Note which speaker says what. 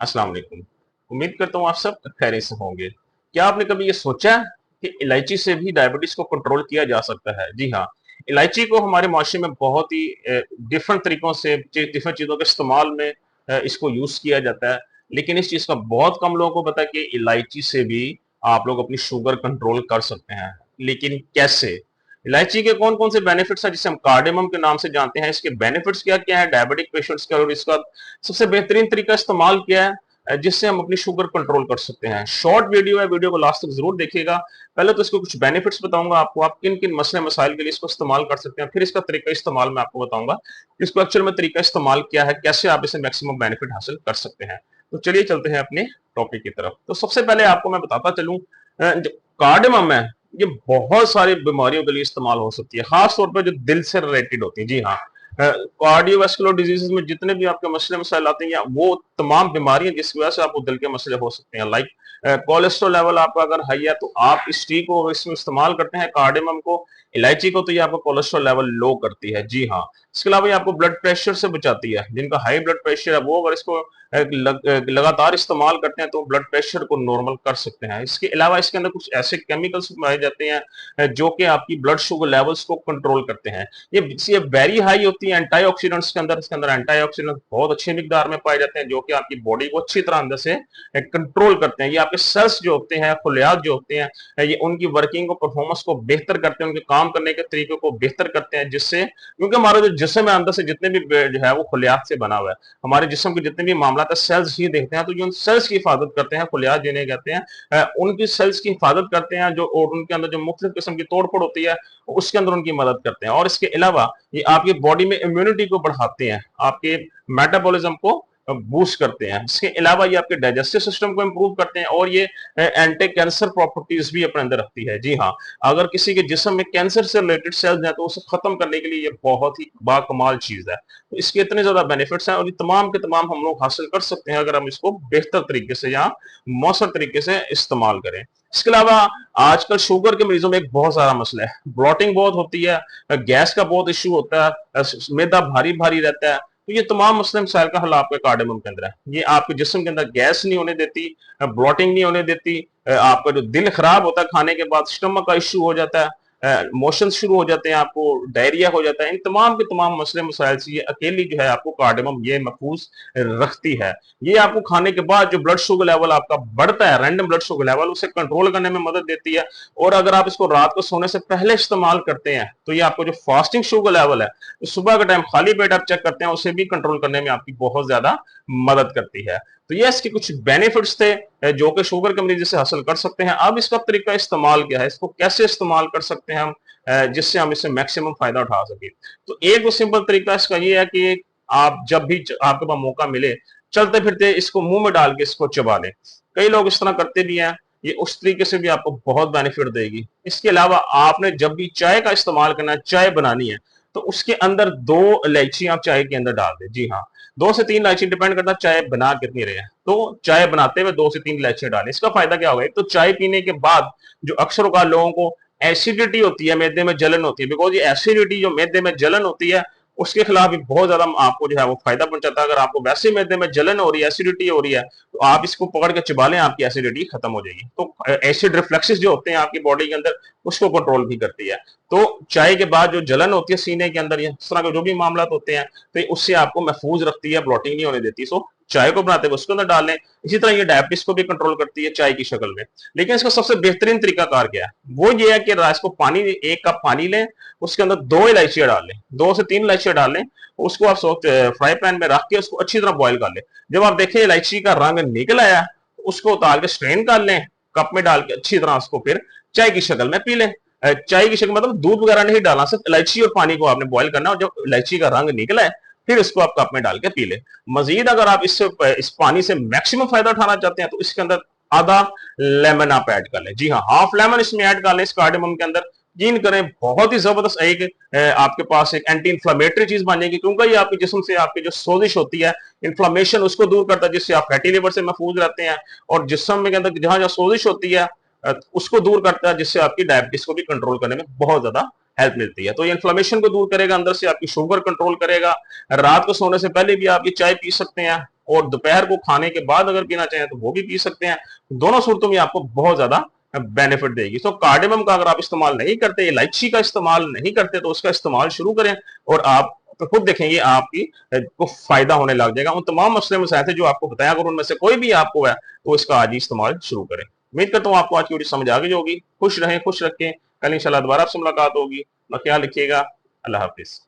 Speaker 1: अस्सलाम वालेकुम। उम्मीद करता हूँ आप सब खैरियत से होंगे। क्या आपने कभी ये सोचा है कि इलायची से भी डायबिटीज़ को कंट्रोल किया जा सकता है? जी हाँ, इलायची को हमारे माशरे में बहुत ही डिफरेंट तरीकों से डिफरेंट चीज़ों के इस्तेमाल में इसको यूज़ किया जाता है। लेकिन इस चीज़ का बहुत कम लोगों को पता है कि इलायची से भी आप लोग अपनी शुगर कंट्रोल कर सकते हैं। लेकिन कैसे? इलायची के कौन-कौन से बेनिफिट्स हैं जिसे हम कार्डेमम के नाम से जानते हैं, इसके बेनिफिट्स क्या-क्या हैं डायबिटिक पेशेंट्स के और इसका सबसे बेहतरीन तरीका इस्तेमाल क्या है जिससे हम अपनी शुगर कंट्रोल कर सकते हैं। शॉर्ट वीडियो है, वीडियो को लास्ट तक जरूर देखिएगा। पहले तो इसको कुछ बेनिफिट्स बताऊंगा आपको, आप किन किन मसले मसाइल के लिए इसको इस्तेमाल कर सकते हैं, फिर इसका तरीका इस्तेमाल मैं आपको बताऊंगा। इसको एक्चुअल में तरीका इस्तेमाल क्या है, कैसे आप इसे मैक्सिमम बेनिफिट हासिल कर सकते हैं। तो चलिए चलते हैं अपने टॉपिक की तरफ। तो सबसे पहले आपको मैं बताता चलूं, जो कार्डेमम है ये बहुत सारी बीमारियों के लिए इस्तेमाल हो सकती है, खास तौर पर जो दिल से रिलेटेड होती है। जी हाँ, कार्डियोवास्कुलर डिजीजेस में जितने भी आपके मसले मसाइल आते हैं, या वो तमाम बीमारियां जिसकी वजह से आपको दिल के मसले हो सकते हैं, लाइक कोलेस्ट्रॉल लेवल आपका अगर हाई है तो आप इस टी को इसमें इस्तेमाल करते हैं कार्डेमम को, इलायची को, तो ये आपका कोलेस्ट्रॉल लेवल लो करती है। जी हाँ, इसके अलावा ये आपको ब्लड प्रेशर से बचाती है। जिनका हाई ब्लड प्रेशर है वो अगर इसको लगातार इस्तेमाल करते हैं तो ब्लड प्रेशर को नॉर्मल कर सकते हैं। इसके अलावा इसके अंदर कुछ ऐसे केमिकल्स पाए जाते हैं जो कि आपकी ब्लड शुगर लेवल्स को कंट्रोल करते हैं। ये वेरी हाई होती है एंटीऑक्सीडेंट्स के अंदर। इसके अंदर एंटीऑक्सीडेंट्स बहुत अच्छी मिकदार में पाए जाते हैं जो कि आपकी बॉडी को अच्छी तरह अंदर से कंट्रोल करते हैं। ये आपके सेल्स जो होते हैं, खुलियात जो होते हैं, ये उनकी वर्किंग को, परफॉर्मेंस को बेहतर करते हैं, उनके काम करने के तरीके को बेहतर करते हैं, जिससे क्योंकि हमारा जो जिस्म है अंदर से जितने भी जो है वो खुलियात से बना हुआ है। हमारे जिस्म के जितने भी मामला सेल्स ही देखते हैं, तो जो सेल्स की हिफाजत करते हैं, खुलियात जिन्हें कहते हैं, उनकी सेल्स की हिफाजत करते हैं, जो और उनके अंदर जो मुख्तलिफ किस्म की तोड़-फोड़ होती है उसके अंदर उनकी मदद करते हैं। और इसके अलावा ये आपकी बॉडी में इम्यूनिटी को बढ़ाते हैं, आपके मेटाबॉलिज्म को बूस्ट करते हैं। इसके अलावा ये आपके डाइजेस्टिव सिस्टम को इंप्रूव करते हैं और ये एंटी कैंसर प्रॉपर्टीज भी अपने अंदर रखती है। जी हाँ, अगर किसी के जिस्म में कैंसर से रिलेटेड सेल्स हैं तो उसे खत्म करने के लिए ये बहुत ही बाकमाल चीज है। तो इसके इतने ज्यादा बेनिफिट्स हैं और ये तमाम के तमाम हम लोग हासिल कर सकते हैं अगर हम इसको बेहतर तरीके से या मौसर तरीके से इस्तेमाल करें। इसके अलावा आजकल शुगर के मरीजों में एक बहुत सारा मसला है, ब्लॉटिंग बहुत होती है, गैस का बहुत इश्यू होता है, मैदा भारी भारी रहता है। तो ये तमाम मसले मसाइल का हल आपके कार्डेमम के अंदर है। ये आपके जिस्म के अंदर गैस नहीं होने देती, ब्लॉटिंग नहीं होने देती, आपका जो दिल खराब होता है खाने के बाद, स्टमक का इश्यू हो जाता है, मोशन शुरू हो जाते हैं, आपको डायरिया हो जाता है, इन तमाम के तमाम मसले मसाइल से ये अकेली जो है आपको कार्डेमम ये महफूज रखती है। ये आपको खाने के बाद जो ब्लड शुगर लेवल आपका बढ़ता है, रैंडम ब्लड शुगर लेवल, उसे कंट्रोल करने में मदद देती है। और अगर आप इसको रात को सोने से पहले इस्तेमाल करते हैं तो ये आपको जो फास्टिंग शुगर लेवल है, तो सुबह के टाइम खाली पेट आप चेक करते हैं, उसे भी कंट्रोल करने में आपकी बहुत ज्यादा मदद करती है। तो ये इसके कुछ बेनिफिट्स थे जो कि शुगर के मरीज से हासिल कर सकते हैं। अब इसका तरीका इस्तेमाल क्या है, इसको कैसे इस्तेमाल कर सकते हैं हम जिससे हम इससे मैक्सिमम फायदा उठा सके। तो एक तो सिंपल तरीका इसका ये है कि आप जब भी आपके पास मौका मिले, चलते फिरते इसको मुंह में डाल के इसको चबा लें। कई लोग इस तरह करते भी हैं, ये उस तरीके से भी आपको बहुत बेनिफिट देगी। इसके अलावा आपने जब भी चाय का इस्तेमाल करना है, चाय बनानी है, तो उसके अंदर 2 इलायची आप चाय के अंदर डाल दें। जी हाँ, 2 से 3 इलायची, डिपेंड करता है चाय बना कितनी रहे हैं। तो चाय बनाते हुए 2 से 3 इलायची डालें। इसका फायदा क्या होगा, एक तो चाय पीने के बाद जो अक्सर औकात लोगों को एसिडिटी होती है, मैदे में जलन होती है, बिकॉज ये एसिडिटी जो मैदे में जलन होती है उसके खिलाफ भी बहुत ज्यादा आपको जो है वो फायदा पहुंचाता है। अगर आपको वैसे मैदे में जलन हो रही है, एसिडिटी हो रही है, तो आप इसको पकड़ के चबा लें, आपकी एसिडिटी खत्म हो जाएगी। तो एसिड रिफ्लेक्सेस जो होते हैं आपकी बॉडी के अंदर, उसको कंट्रोल भी करती है। तो चाय के बाद जो जलन होती है सीने के अंदर, इस तरह के जो भी मामला होते हैं, तो उससे आपको महफूज रखती है, ब्लॉटिंग नहीं होने देती। सो चाय को बनाते हुए उसके अंदर डाल लें। इसी तरह ये डायबिटीज को भी कंट्रोल करती है चाय की शक्ल में। लेकिन इसका सबसे बेहतरीन तरीका कार क्या है, वो ये है कि रात को पानी, 1 कप पानी लें, उसके अंदर 2 इलायचियां डाल लें, 2 से 3 इलायचियां डाल लें, उसको आप फ्राई पैन में रख के उसको अच्छी तरह बॉईल कर लें। जब आप देखें इलायची का रंग निकल आया, उसको उतार के स्ट्रेन कर लें, कप में डाल के अच्छी तरह उसको फिर चाय की शक्ल में पी लें। चाय की शक्ल मतलब दूध वगैरह नहीं डालना, सिर्फ इलायची और पानी को आपने बॉईल करना, और जब इलायची का रंग निकला है फिर इसको आप कप में डाल के पी लें। मजीद अगर आप इस पानी से मैक्सिमम फायदा उठाना चाहते हैं तो इसके अंदर आधा लेमन आप ऐड कर लें। जी हाँ, हाफ लेमन इसमें ऐड कर लें इस कार्डेमम के अंदर। यकीन करें बहुत ही जबरदस्त एक आपके पास एक एंटी इंफ्लेमेटरी चीज बन जाएगी, क्योंकि ये आपके जिस्म से आपकी जो सोजिश होती है, इन्फ्लेमेशन, उसको दूर करता है, जिससे आप फैटी लिवर से महफूज रहते हैं। और जिस्म के अंदर जहां जहां सोजिश होती है उसको दूर करता है, जिससे आपकी डायबिटीज को भी कंट्रोल करने में बहुत ज्यादा हेल्प मिलती है। तो ये इन्फ्लेमेशन को दूर करेगा, अंदर से आपकी शुगर कंट्रोल करेगा। रात को सोने से पहले भी आप ये चाय पी सकते हैं और दोपहर को खाने के बाद अगर पीना चाहें तो वो भी पी सकते हैं। दोनों सूरतों में आपको बहुत ज्यादा बेनिफिट देगी। तो कार्डेमम का अगर आप इस्तेमाल नहीं करते, इलायची का इस्तेमाल नहीं करते, तो उसका इस्तेमाल शुरू करें और आप तो खुद देखेंगे आपकी को फायदा होने लग जाएगा। उन तमाम मसले मसाइल जो आपको बताया, अगर उनमें से कोई भी आपको है तो इसका आज ही इस्तेमाल शुरू करें। उम्मीद करता हूँ आपको आज की वीडियो समझ आ गई होगी। खुश रहें, खुश रखें। कल इंशाल्लाह दोबारा आपसे मुलाकात होगी। अपना ख्याल रखिएगा। अल्लाह हाफिज।